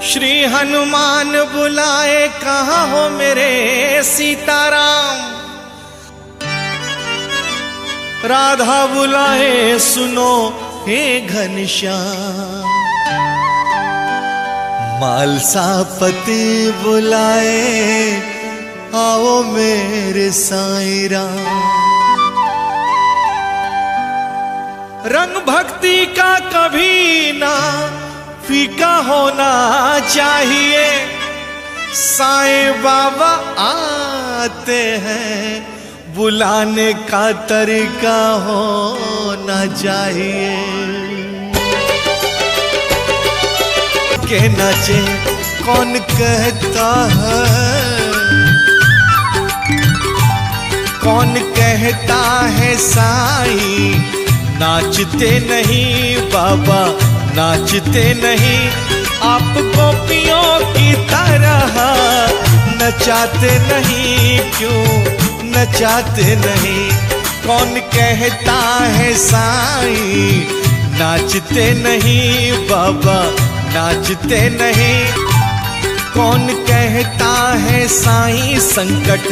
श्री हनुमान बुलाए कहाँ हो मेरे सीताराम। राधा बुलाए सुनो हे घनश्याम। मालसापति बुलाए आओ मेरे साईं राम। रंग भक्ति का कभी ना फीका होना चाहिए। साईं बाबा आते हैं बुलाने का तरीका होना चाहिए। के नाचे कौन कहता है, कौन कहता है साईं नाचते नहीं बाबा नाचते नहीं। आप गोपियों की तरह नचाते नहीं, क्यों नचाते नहीं। कौन कहता है साईं नाचते नहीं बाबा नाचते नहीं। कौन कहता है साईं संकट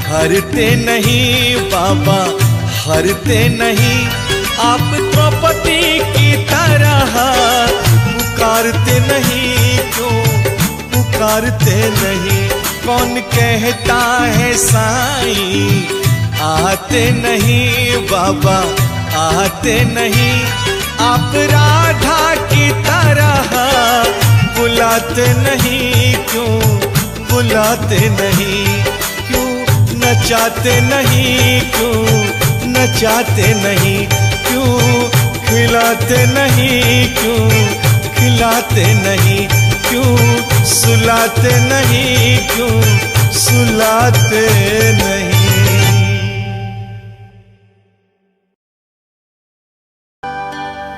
हरते नहीं बाबा हरते नहीं। आप द्रौपदी की तरह पुकारते नहीं, क्यों पुकारते नहीं। कौन कहता है साईं आते नहीं बाबा आते नहीं। आप राधा की तरह बुलाते नहीं, क्यों बुलाते नहीं। क्यों नचाते नहीं, क्यों नचाते नहीं। क्यों खिलाते नहीं, क्यों खिलाते नहीं। क्यों सुलाते नहीं, क्यों सुलाते नहीं।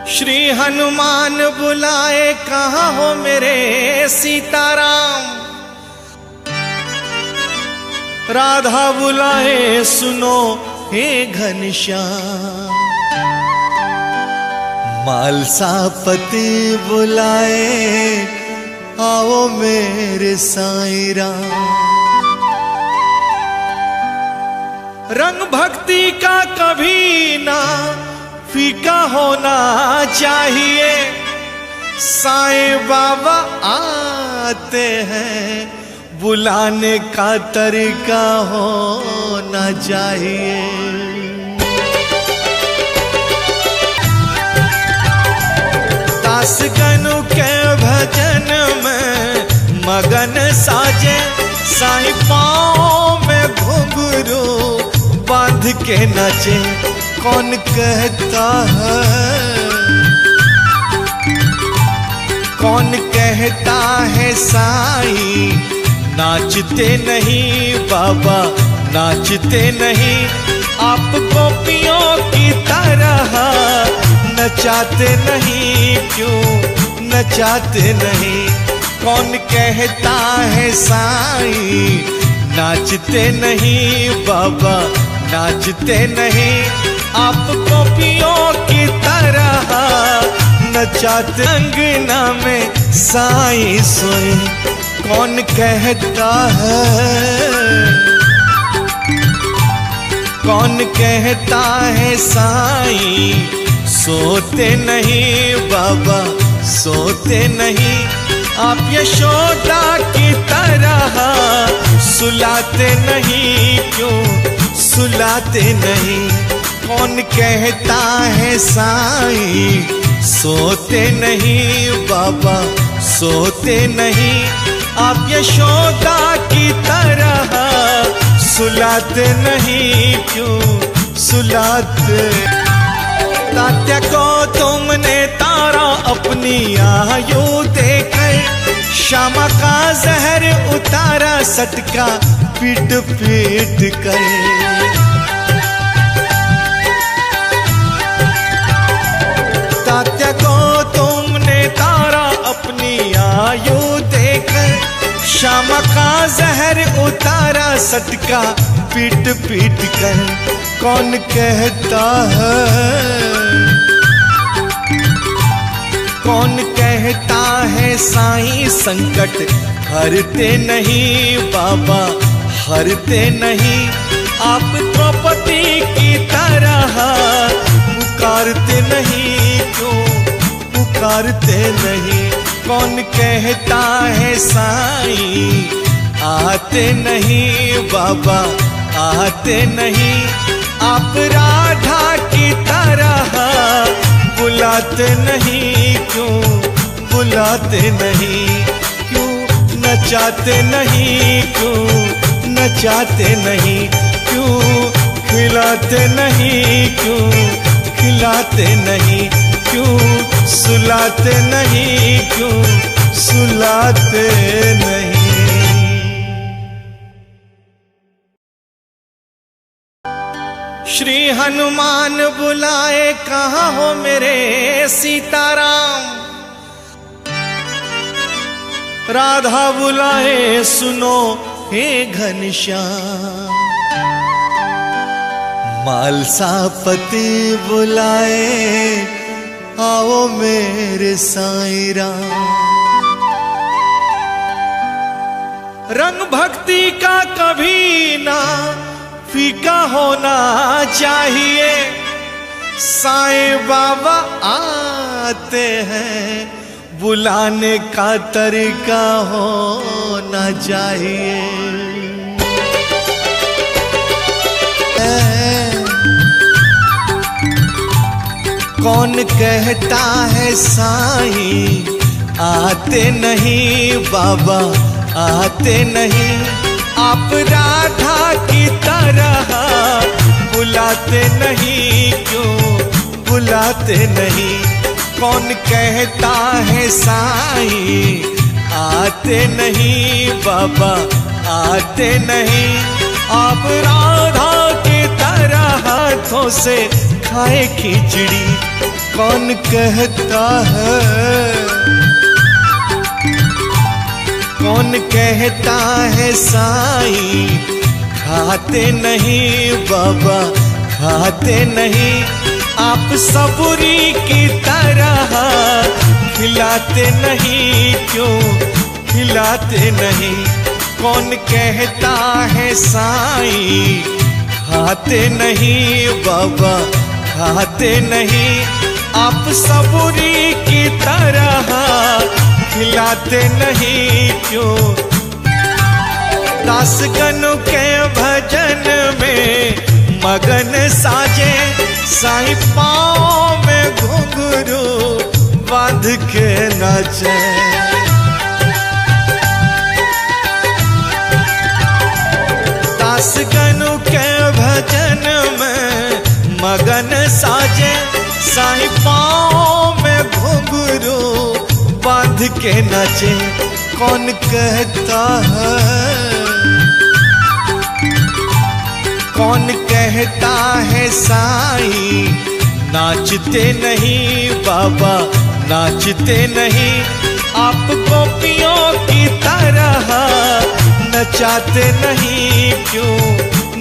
श्री हनुमान बुलाए कहाँ हो मेरे सीताराम। राधा बुलाए सुनो हे घनश्याम। मालसापति बुलाए आओ मेरे साईं राम। रंग भक्ति का कभी ना फीका होना चाहिए। साईं बाबा आते हैं बुलाने का तरीका होना चाहिए। दास गनु के भजन में मगन साजे। साईं पाँव में घुंघरू बांध के नाचे। कौन कहता है, कौन कहता है साईं नाचते नहीं बाबा नाचते नहीं। आप गोपियों की तरह नचाते नहीं, क्यों नचाते नहीं। कौन कहता है साईं नाचते नहीं बाबा नाचते नहीं। आप गोपियों की तरह नचाते। अंगना में साईं सोए कौन कहता है, कौन कहता है साईं सोते नहीं बाबा सोते नहीं। आप यशोदा की तरह सुलाते नहीं, क्यों सुलाते नहीं। कौन कहता है साईं सोते नहीं बाबा सोते नहीं। आप यशोदा की तरह सुलाते नहीं, क्यों सुलाते। तात्या को तुमने तारा अपनी आयु देकर। श्यामा का जहर उतारा सटका पीट पीट कर। तात्या को तुमने तारा अपनी आयु देकर। श्यामा का जहर उतारा सटका पीट पीट कर। कौन कहता है, कौन कहता है साईं संकट हरते नहीं बाबा, हरते नहीं। आप द्रौपदी की तरह पुकारते नहीं, क्यों पुकारते नहीं? कौन कहता है साईं आते नहीं बाबा, आते नहीं। आप राधा की तरह बुलाते नहीं, क्यों बुलाते नहीं? क्यों नचाते नहीं, क्यों नचाते नहीं? क्यों खिलाते नहीं, क्यों खिलाते नहीं? क्यों सुलाते नहीं, क्यों सुलाते नहीं? श्री हनुमान बुलाए कहाँ हो मेरे सीताराम, राधा बुलाए सुनो हे घनश्याम, मालसा पति बुलाए आओ मेरे साईं राम। रंग भक्ति का कभी ना फीका होना चाहिए, साईं बाबा आते हैं बुलाने का तरीका होना चाहिए। कौन कहता है साईं आते नहीं बाबा, आते नहीं? आप राधा की तरह बुलाते नहीं, क्यों बुलाते नहीं? कौन कहता है साईं आते नहीं बाबा, आते नहीं? आप राधा की तरह हाथों से खाए खिचड़ी, कौन कहता है? कौन कहता है साईं खाते नहीं बाबा, खाते नहीं? आप सबूरी की तरह खिलाते नहीं, क्यों खिलाते नहीं? कौन कहता है साईं खाते नहीं बाबा, खाते नहीं? आप सबूरी की तरह खिलाते नहीं, क्यों? दासगणों के भजन में मगन साजे, साईं पाँव में घुंघरू बांध के नाचे। दासगणों के भजन में मगन साजे, साईं पाँव में घुंघरू बांध के नाचे। कौन कहता है, कौन कहता है साईं नाचते नहीं बाबा, नाचते नहीं? आप गोपियों की तरह नचाते नहीं, क्यों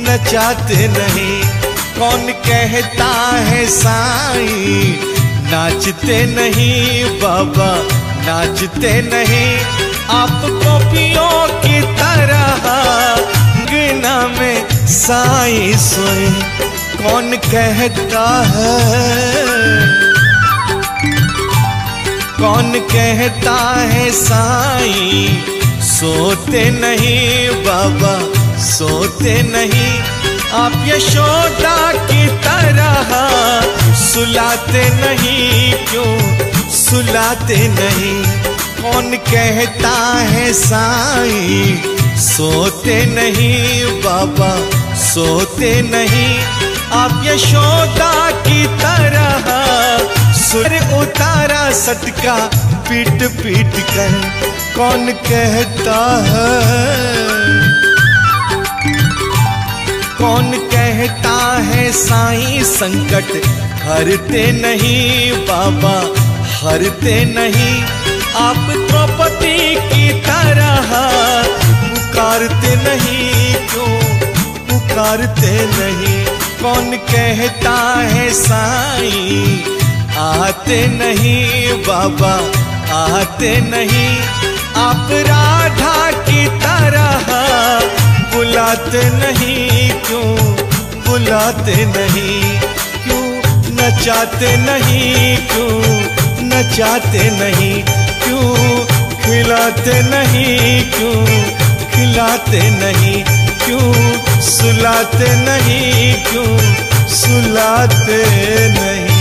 नचाते नहीं? कौन कहता है साईं नाचते नहीं बाबा, नाचते नहीं? आप गोपियों की तरह गिना में साईं सोए, कौन कहता है? कौन कहता है साईं सोते नहीं बाबा, सोते नहीं? आप यशोदा की तरह सुलाते नहीं, क्यों सुलाते नहीं? कौन कहता है साईं सोते नहीं बाबा, सोते नहीं? आप यशोदा की तरह सुर उतारा सटका पीट पीट कर, कौन कहता है? कौन कहता है साईं संकट हरते नहीं बाबा, हरते नहीं? आप द्रौपदी की तरह पुकारते नहीं, क्यों पुकारते नहीं? कौन कहता है साईं आते नहीं बाबा, आते नहीं? आप राधा की तरह बुलाते नहीं क्यों, बुलाते नहीं क्यों, नचाते नहीं क्यों, नचाते नहीं क्यों, खिलाते नहीं क्यों, खिलाते नहीं क्यों, सुलाते नहीं क्यों, सुलाते नहीं।